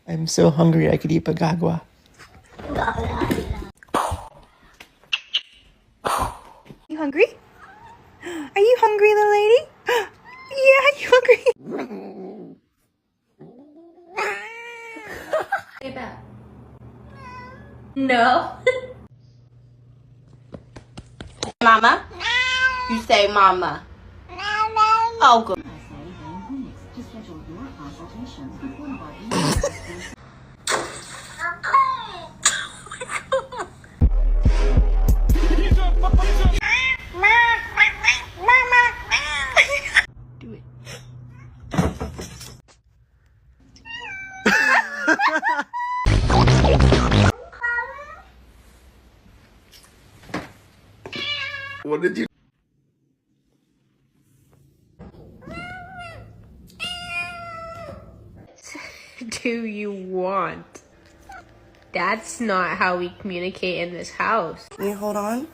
I'm so hungry I could eat pagagwa. You hungry? Are you hungry, little lady? Yeah, you hungry? Say that. No. Mama? You say mama. Oh, good. Do it. What did you? Do you want? That's not how we communicate in this house. Can you hold on?